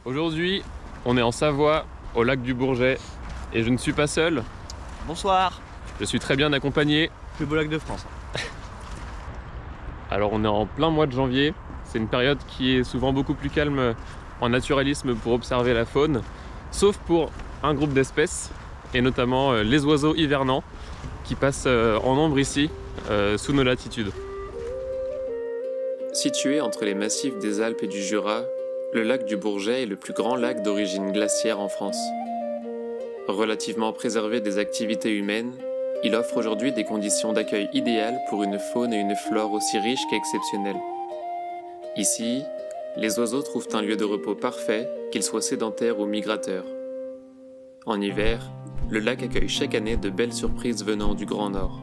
Aujourd'hui, on est en Savoie, au lac du Bourget, et je ne suis pas seul. Bonsoir. Je suis très bien accompagné. Plus beau lac de France. Alors on est en plein mois de janvier, c'est une période qui est souvent beaucoup plus calme en naturalisme pour observer la faune, sauf pour un groupe d'espèces, et notamment les oiseaux hivernants, qui passent en nombre ici, sous nos latitudes. Situé entre les massifs des Alpes et du Jura, le lac du Bourget est le plus grand lac d'origine glaciaire en France. Relativement préservé des activités humaines, il offre aujourd'hui des conditions d'accueil idéales pour une faune et une flore aussi riches qu'exceptionnelles. Ici, les oiseaux trouvent un lieu de repos parfait, qu'ils soient sédentaires ou migrateurs. En hiver, le lac accueille chaque année de belles surprises venant du Grand Nord.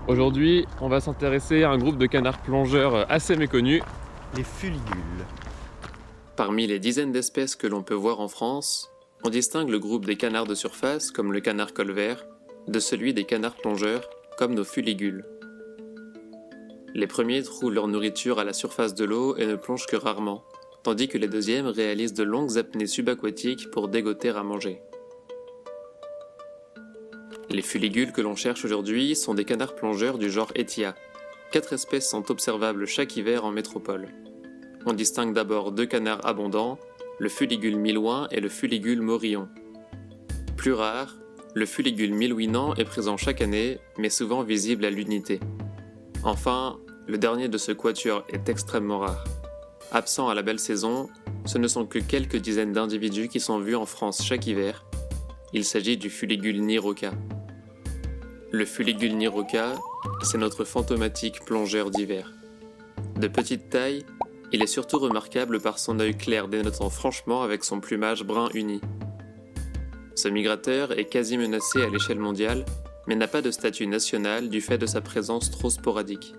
Aujourd'hui, on va s'intéresser à un groupe de canards plongeurs assez méconnus, Les fuligules. Parmi les dizaines d'espèces que l'on peut voir en France, on distingue le groupe des canards de surface, comme le canard colvert, de celui des canards plongeurs, comme nos fuligules. Les premiers trouvent leur nourriture à la surface de l'eau et ne plongent que rarement, tandis que les deuxièmes réalisent de longues apnées subaquatiques pour dégoter à manger. Les fuligules que l'on cherche aujourd'hui sont des canards plongeurs du genre Etia. 4 espèces sont observables chaque hiver en métropole. On distingue d'abord 2 canards abondants, le fuligule milouin et le fuligule morillon. Plus rare, le fuligule milouinant est présent chaque année, mais souvent visible à l'unité. Enfin, le dernier de ce quatuor est extrêmement rare. Absent à la belle saison, ce ne sont que quelques dizaines d'individus qui sont vus en France chaque hiver. Il s'agit du fuligule niroquat. Le fuligule niroquat, c'est notre fantomatique plongeur d'hiver. De petite taille, il est surtout remarquable par son œil clair dénotant franchement avec son plumage brun uni. Ce migrateur est quasi menacé à l'échelle mondiale, mais n'a pas de statut national du fait de sa présence trop sporadique.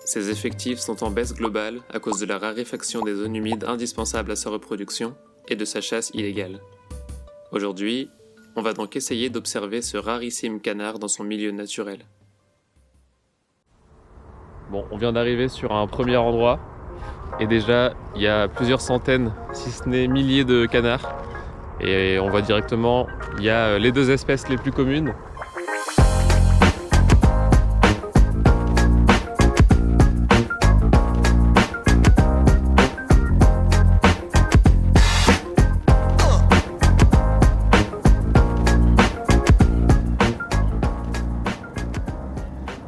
Ses effectifs sont en baisse globale à cause de la raréfaction des zones humides indispensables à sa reproduction et de sa chasse illégale. Aujourd'hui, on va donc essayer d'observer ce rarissime canard dans son milieu naturel. Bon, on vient d'arriver sur un premier endroit, et déjà, il y a plusieurs centaines, si ce n'est milliers de canards. Et on voit directement, il y a les 2 espèces les plus communes.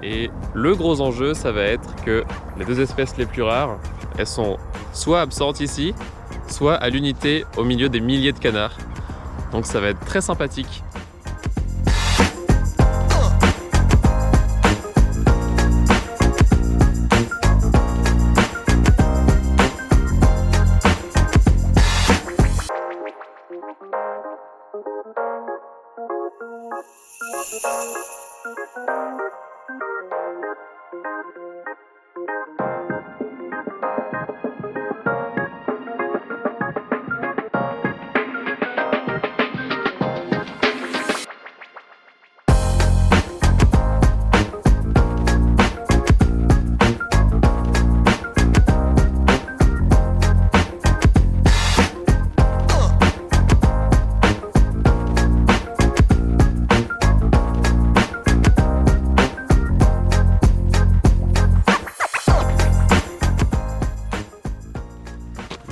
Et le gros enjeu, ça va être que les 2 espèces les plus rares, elles sont soit absentes ici, soit à l'unité au milieu des milliers de canards. Donc ça va être très sympathique.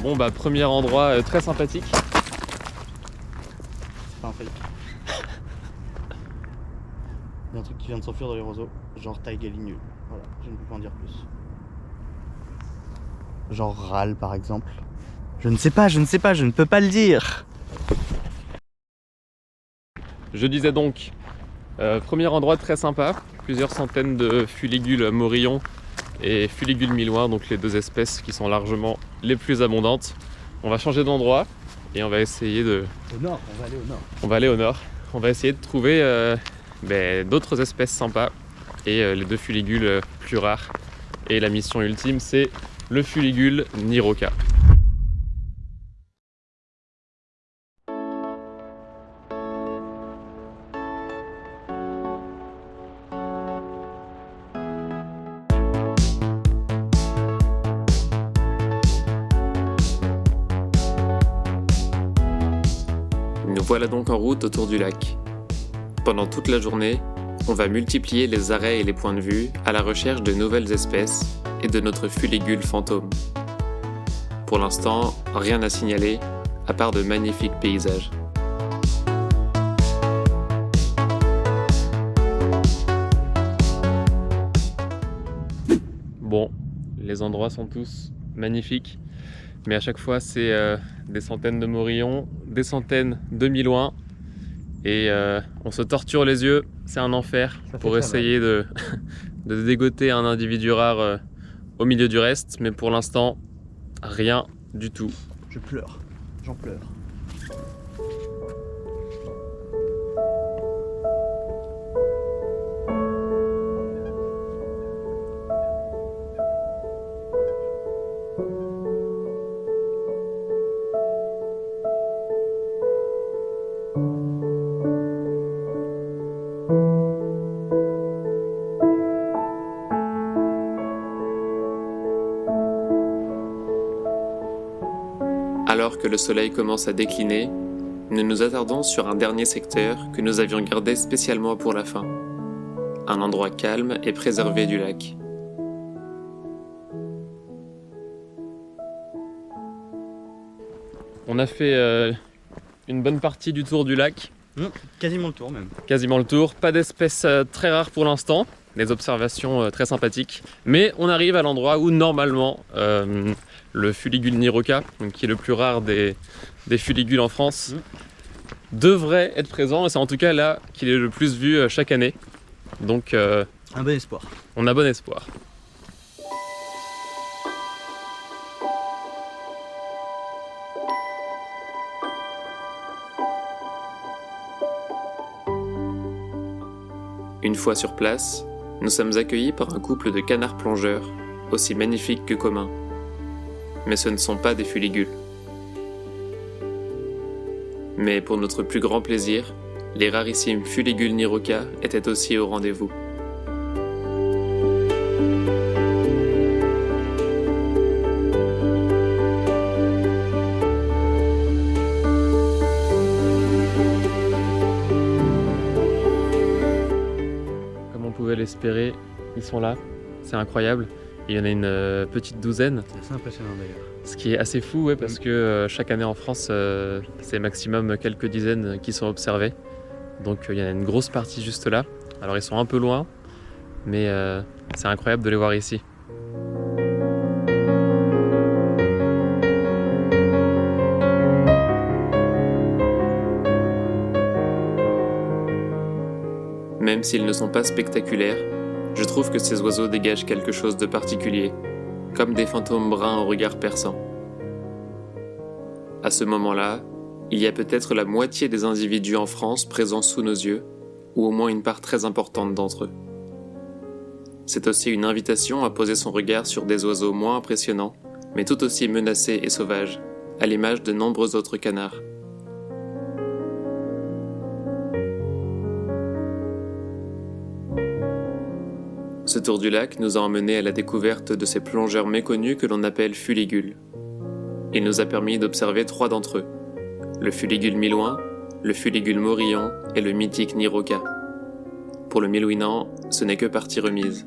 Bon bah premier endroit très sympathique. C'est pas un fake. Il y a un truc qui vient de s'enfuir dans les roseaux, genre taille galigneux. Voilà, je ne peux pas en dire plus. Genre râle par exemple. Je ne sais pas, je ne peux pas le dire. Je disais donc, premier endroit très sympa, plusieurs centaines de fuligules morillons et Fuligule milouin, donc les deux espèces qui sont largement les plus abondantes. On va changer d'endroit et on va essayer de... Au nord, on va aller au nord. On va aller au nord. On va essayer de trouver d'autres espèces sympas et les deux fuligules plus rares. Et la mission ultime, c'est le fuligule niroca. Nous voilà donc en route autour du lac. Pendant toute la journée, on va multiplier les arrêts et les points de vue à la recherche de nouvelles espèces et de notre fuligule fantôme. Pour l'instant, rien à signaler, à part de magnifiques paysages. Bon, les endroits sont tous magnifiques, mais à chaque fois c'est des centaines de morillons, des centaines de milouins, et on se torture les yeux, c'est un enfer pour essayer de dégoter un individu rare au milieu du reste, mais pour l'instant, rien du tout. Je pleure, j'en pleure. Alors que le soleil commence à décliner, nous nous attardons sur un dernier secteur que nous avions gardé spécialement pour la fin. Un endroit calme et préservé du lac. On a fait une bonne partie du tour du lac. Quasiment le tour même. Quasiment le tour. Pas d'espèces très rares pour l'instant. Des observations très sympathiques. Mais on arrive à l'endroit où normalement le fuligule niroca, qui est le plus rare des fuligules en France, devrait être présent. Et c'est en tout cas là qu'il est le plus vu chaque année. Donc un bon espoir. On a bon espoir. Une fois sur place, nous sommes accueillis par un couple de canards plongeurs, aussi magnifiques que communs. Mais ce ne sont pas des fuligules. Mais pour notre plus grand plaisir, les rarissimes fuligules niroca étaient aussi au rendez-vous. L'espérer, ils sont là, c'est incroyable. Il y en a une petite douzaine. C'est assez impressionnant d'ailleurs. Ce qui est assez fou, ouais, parce que chaque année en France, c'est maximum quelques dizaines qui sont observés. Donc il y en a une grosse partie juste là. Alors ils sont un peu loin, mais c'est incroyable de les voir ici. Même s'ils ne sont pas spectaculaires, je trouve que ces oiseaux dégagent quelque chose de particulier, comme des fantômes bruns au regard perçant. À ce moment-là, il y a peut-être la moitié des individus en France présents sous nos yeux, ou au moins une part très importante d'entre eux. C'est aussi une invitation à poser son regard sur des oiseaux moins impressionnants, mais tout aussi menacés et sauvages, à l'image de nombreux autres canards. Ce tour du lac nous a emmenés à la découverte de ces plongeurs méconnus que l'on appelle fuligules. Il nous a permis d'observer 3 d'entre eux, le fuligule milouin, le fuligule morillon et le mythique niroca. Pour le milouinant, ce n'est que partie remise.